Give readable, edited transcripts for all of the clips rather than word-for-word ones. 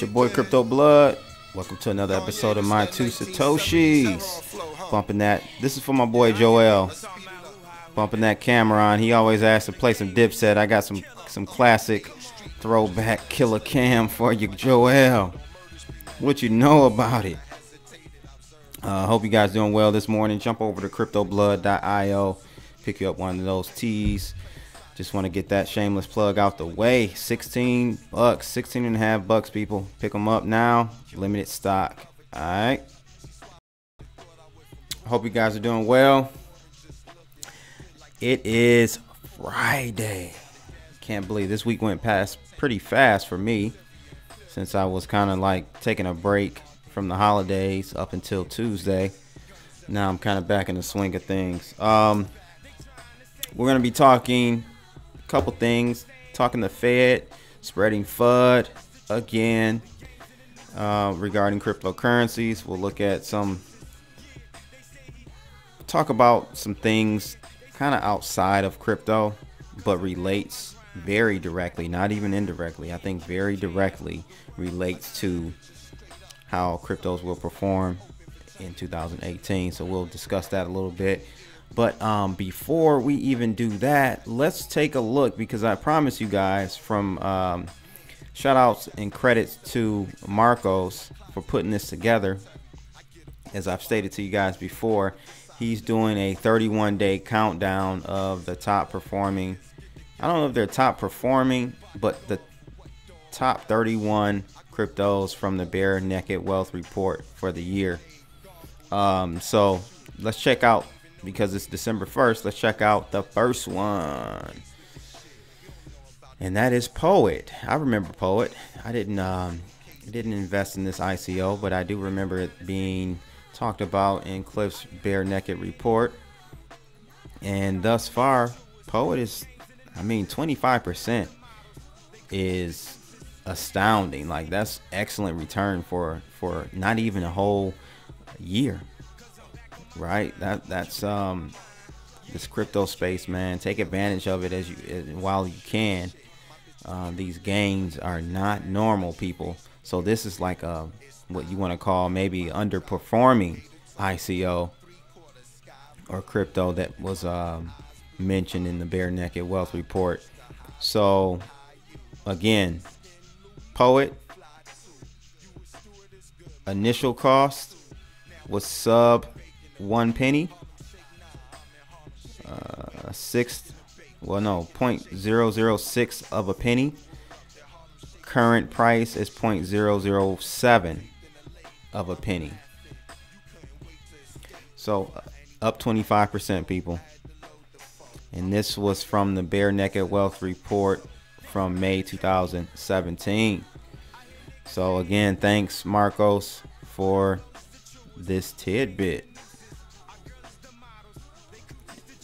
your boy Crypto Blood. Welcome to another episode of My Two Satoshis. Bumping that. This is for my boy Joel. Bumping that camera on. He always asks to play some Dipset. I got some classic throwback killer cam for you, Joel. What you know about it? Hope you guys doing well this morning. Jump over to cryptoblood.io. Pick you up one of those tees. Just want to get that shameless plug out the way. 16 bucks, 16 and a half bucks, people. Pick them up now. Limited stock. All right. Hope you guys are doing well. It is Friday. Can't believe this week went past pretty fast for me, since I was kind of like taking a break from the holidays up until Tuesday. Now I'm kind of back in the swing of things. We're going to be talking couple things, talking the Fed, spreading FUD again, regarding cryptocurrencies. We'll look at talk about some things kind of outside of crypto, but relates very directly, not even indirectly. I think very directly relates to how cryptos will perform in 2018. So we'll discuss that a little bit. But before we even do that, let's take a look, because I promise you guys, from shout outs and credits to Marcos for putting this together. As I've stated to you guys before, he's doing a 31-day countdown of the top performing. I don't know if they're top performing, but the top 31 cryptos from the Bare Naked Wealth Report for the year. So let's check out. Because it's December 1st, let's check out the first one. And that is Poet. I remember Poet. I didn't invest in this ICO, but I do remember it being talked about in Clif's Bare Naked Report. And thus far, Poet is, 25% is astounding. Like, that's excellent return for not even a whole year. Right, that's this crypto space, man. Take advantage of it while you can. These gains are not normal, people. So this is like what you want to call maybe underperforming ICO or crypto that was mentioned in the Bare Naked Wealth Report. So again, Poet, initial cost was sub 1 penny, 0.006 of a penny. Current price is 0.007 of a penny. So up 25%, people. And this was from the Bare Naked Wealth Report from May 2017. So again, thanks Marcos for this tidbit.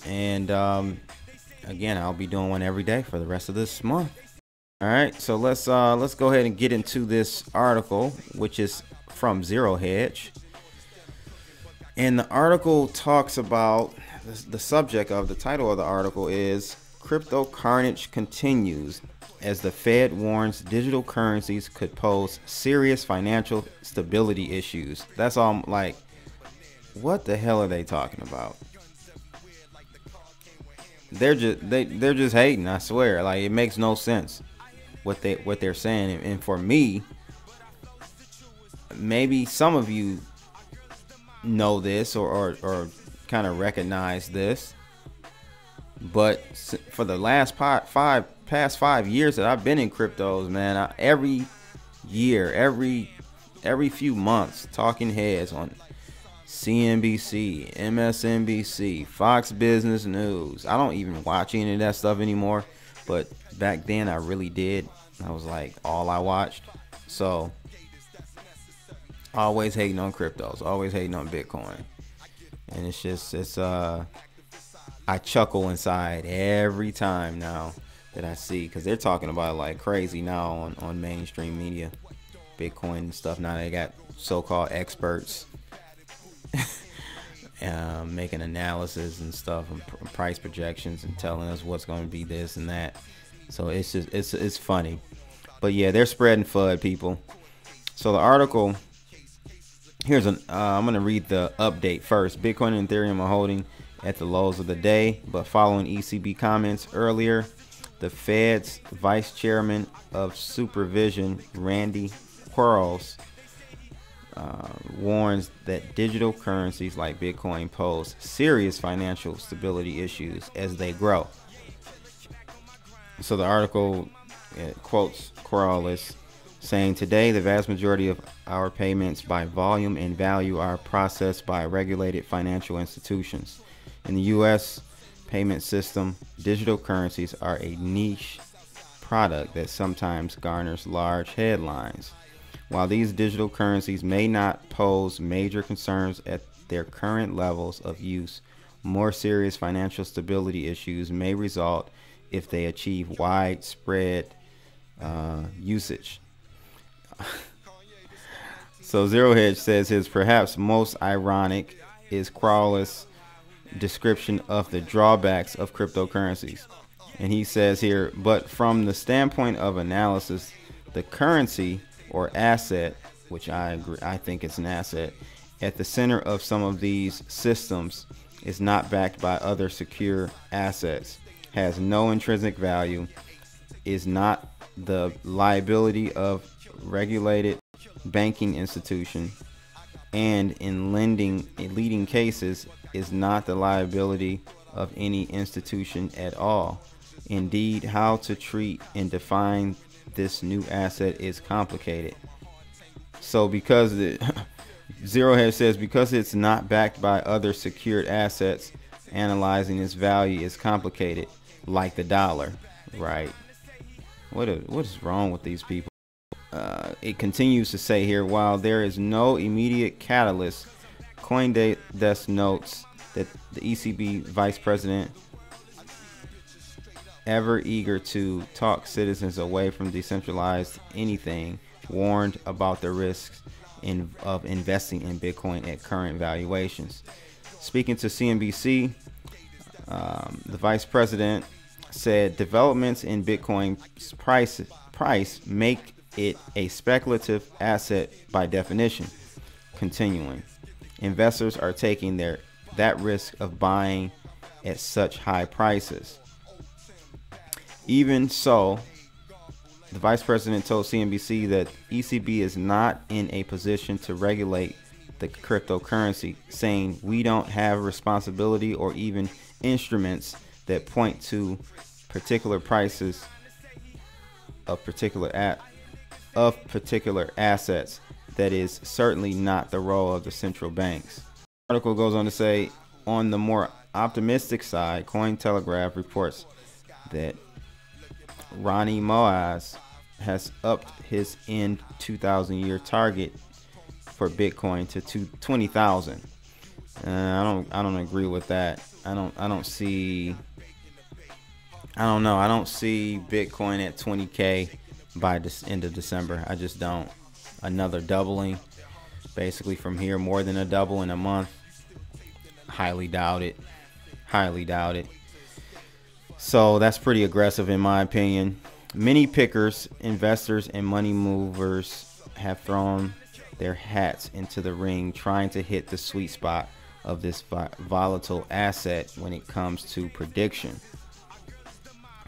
And again, I'll be doing one every day for the rest of this month. All right, so let's go ahead and get into this article, which is from Zero Hedge. And the article talks about the subject of the title of the article is "Crypto Carnage Continues as the Fed Warns Digital Currencies Could Pose Serious Financial Stability Issues." That's all. I'm like, what the hell are they talking about? They're just hating, I swear. Like, it makes no sense what they're saying. And for me, maybe some of you know this or kind of recognize this, but for the last past 5 years that I've been in cryptos, man, every year, every few months, talking heads on CNBC, MSNBC, Fox Business News. I don't even watch any of that stuff anymore, but back then I really did. I was like all I watched. So always hating on cryptos, always hating on Bitcoin. And it's I chuckle inside every time now that I see, because they're talking about it like crazy now on mainstream media, Bitcoin and stuff. Now they got so-called experts making analysis and stuff and price projections and telling us what's going to be this and that. So it's funny. But yeah, they're spreading FUD, people. So the article here's an I'm going to read the update first. Bitcoin and Ethereum are holding at the lows of the day, but following ECB comments earlier, the Fed's Vice Chairman of Supervision, Randy Quarles, warns that digital currencies like Bitcoin pose serious financial stability issues as they grow. So the article quotes Quarles saying, today the vast majority of our payments by volume and value are processed by regulated financial institutions. In the U.S. payment system, digital currencies are a niche product that sometimes garners large headlines. While these digital currencies may not pose major concerns at their current levels of use, more serious financial stability issues may result if they achieve widespread usage. So Zero Hedge says his perhaps most ironic is Quarles' description of the drawbacks of cryptocurrencies. And he says here, but from the standpoint of analysis, the currency or asset, which I agree, I think it's an asset, at the center of some of these systems is not backed by other secure assets, has no intrinsic value, is not the liability of regulated banking institution, and in leading cases is not the liability of any institution at all. Indeed, how to treat and define this new asset is complicated. So because Zero Hedge says because it's not backed by other secured assets, analyzing its value is complicated, like the dollar, right? What is wrong with these people? It continues to say here, while there is no immediate catalyst, CoinDesk notes that the ECB vice president, ever eager to talk citizens away from decentralized anything, warned about the risks of investing in Bitcoin at current valuations. Speaking to CNBC, the vice president said developments in Bitcoin's price make it a speculative asset by definition. Continuing, investors are taking that risk of buying at such high prices. Even so, the vice president told CNBC that ECB is not in a position to regulate the cryptocurrency, saying we don't have responsibility or even instruments that point to particular prices of particular assets. That is certainly not the role of the central banks. The article goes on to say, on the more optimistic side, Cointelegraph reports that Ronnie Moaz has upped his end 2000 year target for Bitcoin to 20,000. I don't agree with that. I don't see Bitcoin at 20K by this end of December. I just don't. Another doubling basically from here, more than a double in a month. Highly doubt it. So that's pretty aggressive in my opinion. Many pickers, investors, and money movers have thrown their hats into the ring trying to hit the sweet spot of this volatile asset when it comes to prediction.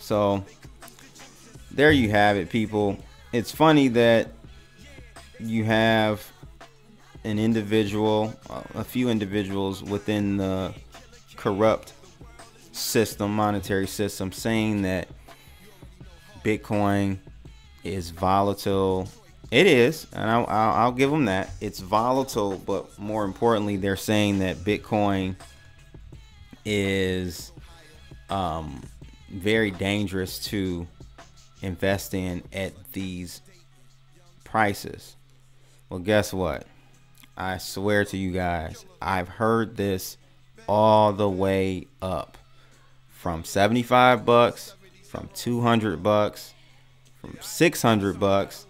So there you have it, people. It's funny that you have an individual, a few individuals within the corrupt system, monetary system, saying that Bitcoin is volatile. It is, and I'll give them that. It's volatile, but more importantly, they're saying that Bitcoin is very dangerous to invest in at these prices. Well, guess what? I swear to you guys, I've heard this all the way up from 75 bucks, from 200 bucks, from 600 bucks,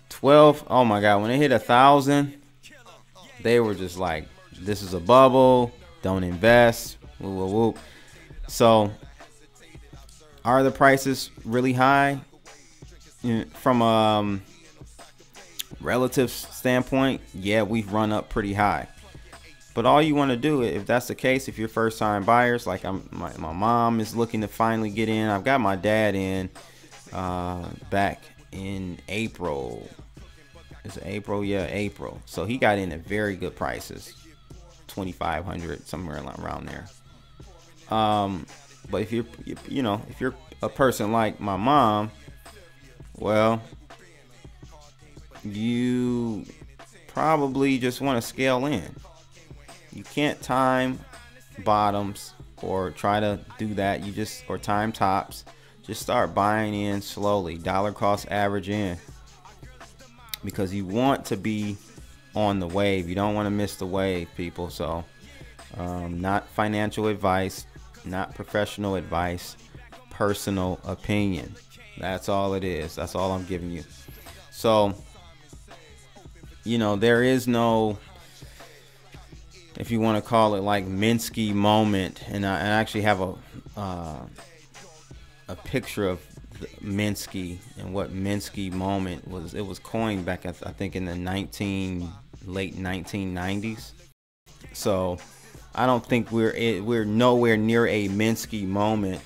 12. Oh my God, when they hit 1,000, they were just like, this is a bubble, don't invest, woo, woo, woo. So are the prices really high? From relative standpoint, yeah, we've run up pretty high. But all you want to do, if that's the case, if you're first time buyers, like my mom is looking to finally get in. I've got my dad in back in April. Is it April? Yeah, April. So he got in at very good prices, 2,500, somewhere around there. But if you're, you know, if you're a person like my mom, well, you probably just want to scale in. You can't time bottoms or try to do that. You just, or time tops. Just start buying in slowly, dollar cost average in, because you want to be on the wave. You don't want to miss the wave, people. So not financial advice, not professional advice, personal opinion. That's all it is. That's all I'm giving you. So, you know, there is no, if you want to call it like Minsky moment, and I actually have a picture of Minsky and what Minsky moment was. It was coined back at, I think, in the late 1990s. So I don't think we're nowhere near a Minsky moment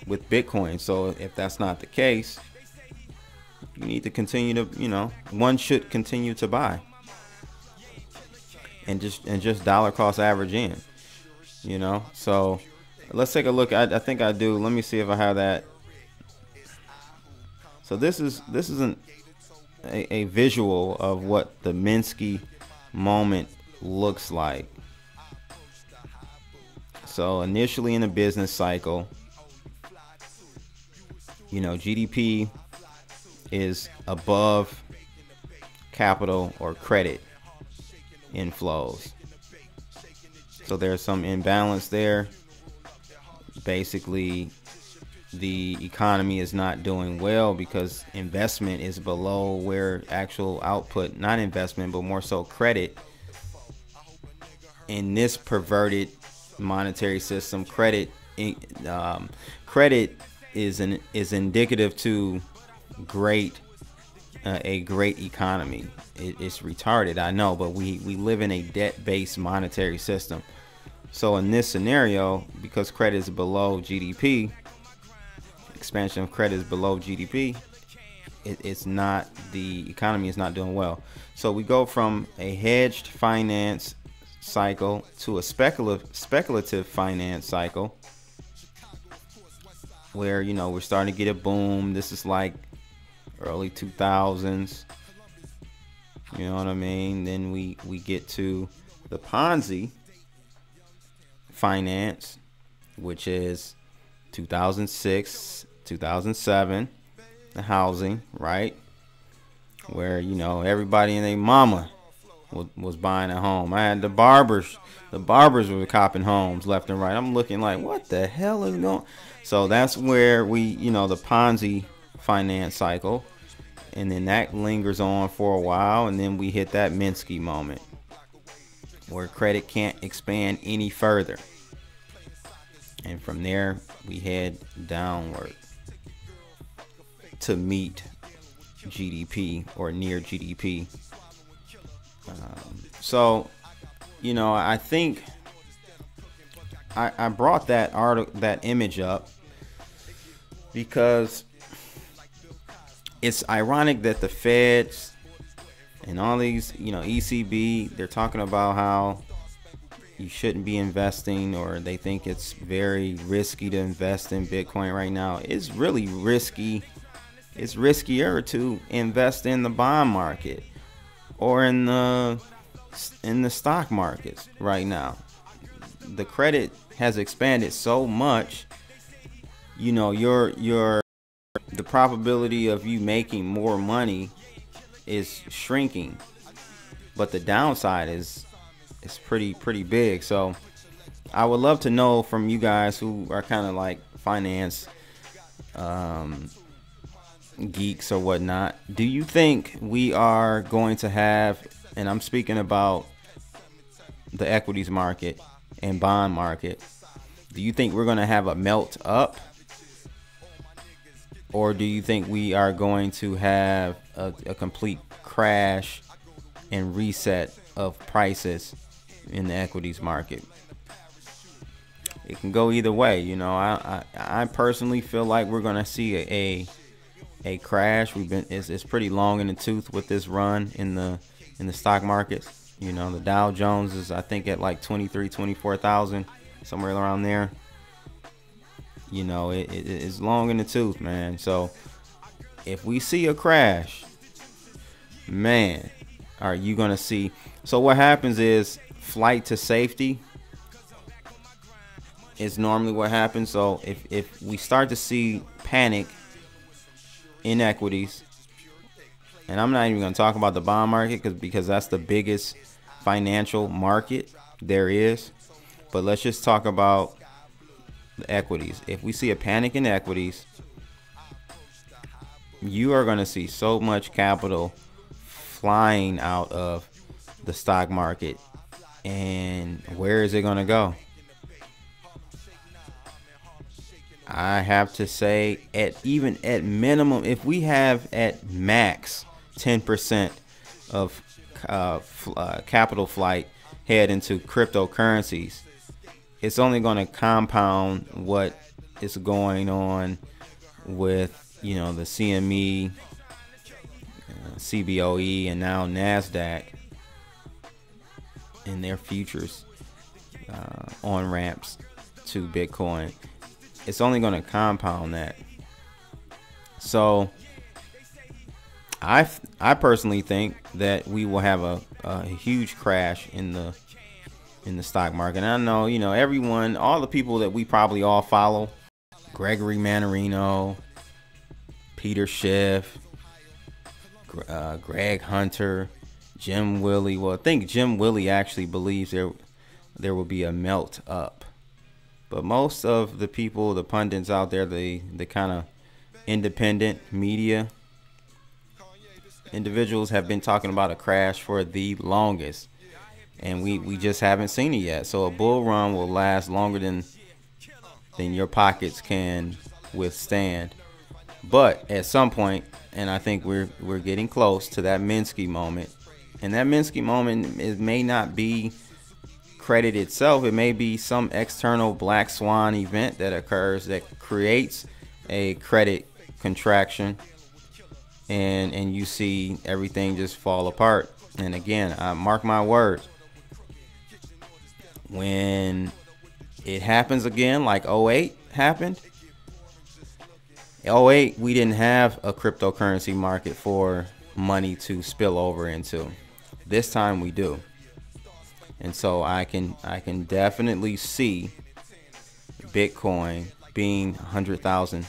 with Bitcoin. So if that's not the case, you need to continue to, you know, one should continue to buy and just dollar cost average in, you know. So let's take a look. I think I do. Let me see if I have that. So this is a visual of what the Minsky moment looks like. So initially in a business cycle, you know, GDP is above capital or credit inflows. So there's some imbalance there. Basically, the economy is not doing well because investment is below where actual output, not investment, but more so credit. In this perverted monetary system, credit is indicative to a great economy. It's retarded, I know, but we live in a debt-based monetary system. So in this scenario, because credit is below GDP, expansion of credit is below GDP, it's not, the economy is not doing well. So we go from a hedged finance cycle to a speculative finance cycle, where, you know, we're starting to get a boom. This is like early 2000s, you know what I mean? Then we get to the Ponzi finance, which is 2006, 2007, the housing, right? Where, you know, everybody and their mama was buying a home. I had the barbers were copping homes left and right. I'm looking like, what the hell is going? So that's where we, you know, the Ponzi finance cycle, and then that lingers on for a while, and then we hit that Minsky moment where credit can't expand any further, and from there we head downward to meet GDP or near GDP. So, you know, I think I brought that image up because it's ironic that the Feds and all these, you know, ECB, they're talking about how you shouldn't be investing, or they think it's very risky to invest in Bitcoin right now. It's really risky. It's riskier to invest in the bond market or in the stock markets right now. The credit has expanded so much, you know, the probability of you making more money is shrinking, but the downside is pretty big. So I would love to know from you guys who are kind of like finance geeks or whatnot, do you think we are going to have, and I'm speaking about the equities market and bond market, do you think we're going to have a melt up, or do you think we are going to have a complete crash and reset of prices in the equities market. It can go either way. You know, I personally feel like we're gonna see a crash. It's pretty long in the tooth with this run in the stock market. You know, the Dow Jones is, I think, at like 24,000, somewhere around there. You know, it's long in the tooth, man. So if we see a crash, man, are you gonna see? So what happens is flight to safety is normally what happens. So if we start to see panic in equities, and I'm not even going to talk about the bond market because that's the biggest financial market there is, but let's just talk about the equities. If we see a panic in equities, you are going to see so much capital flying out of the stock market. And where is it going to go? I have to say, even at minimum, if we have at max 10% of capital flight head into cryptocurrencies, it's only going to compound what is going on with, you know, the CME, CBOE, and now NASDAQ in their futures on ramps to Bitcoin. It's only going to compound that. So I personally think that we will have a huge crash in the stock market. And I know, you know, everyone, all the people that we probably all follow, Gregory Mannarino, Peter Schiff, Greg Hunter, Jim Willie. Well, I think Jim Willie actually believes there will be a melt up. But most of the people, the pundits out there, the kind of independent media individuals have been talking about a crash for the longest. And we just haven't seen it yet. So a bull run will last longer than your pockets can withstand. But at some point, and I think we're getting close to that Minsky moment. And that Minsky moment, it may not be credit itself. It may be some external black swan event that occurs that creates a credit contraction, and you see everything just fall apart. And again, I mark my words, when it happens again, like 08 happened. 08, we didn't have a cryptocurrency market for money to spill over into. This time we do. And so I can definitely see Bitcoin being 100,000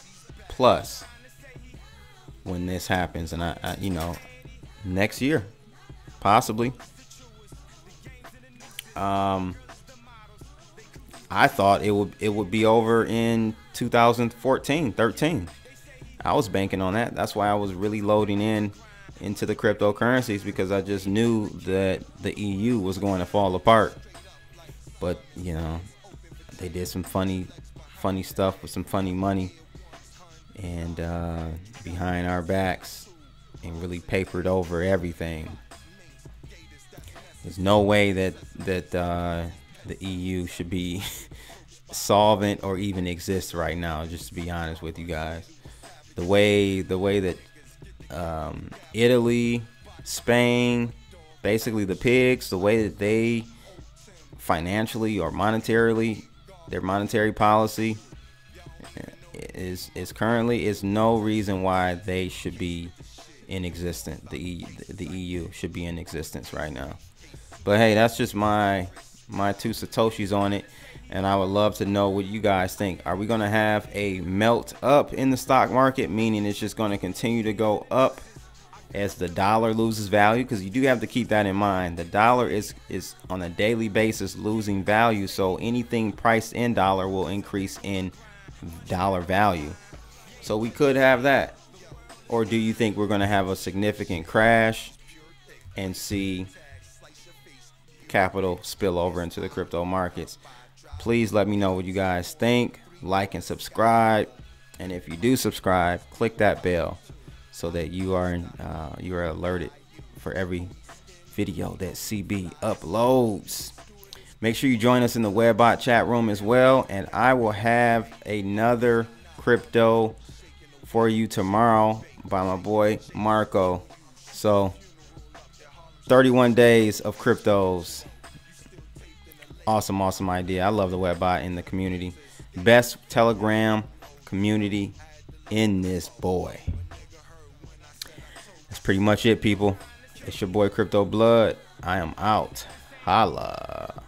plus when this happens. And I you know, next year, possibly. I thought it would be over in 2014, 13. I was banking on that. That's why I was really loading into the cryptocurrencies, because I just knew that the EU was going to fall apart. But, you know, they did some funny stuff with some funny money, and behind our backs, and really papered over everything. There's no way that the EU should be solvent or even exist right now, just to be honest with you guys. The way that Italy, Spain, basically the pigs, the way that they financially or monetarily, their monetary policy is currently, is no reason why they should be in existence. The EU should be in existence right now. But hey, that's just my two Satoshis on it, and I would love to know what you guys think. Are we going to have a melt up in the stock market, meaning it's just going to continue to go up as the dollar loses value? Because you do have to keep that in mind. The dollar is on a daily basis losing value, so anything priced in dollar will increase in dollar value. So we could have that. Or do you think we're going to have a significant crash and see capital spill over into the crypto markets? Please let me know what you guys think. Like and subscribe, and if you do subscribe, click that bell so that you are alerted for every video that CB uploads. Make sure you join us in the Webbot chat room as well, and I will have another crypto for you tomorrow by my boy Marco. So 31 days of cryptos. Awesome idea. I love the Webbot in the community. Best Telegram community in this boy. That's pretty much it, people. It's your boy Crypto Blood. I am out. Holla.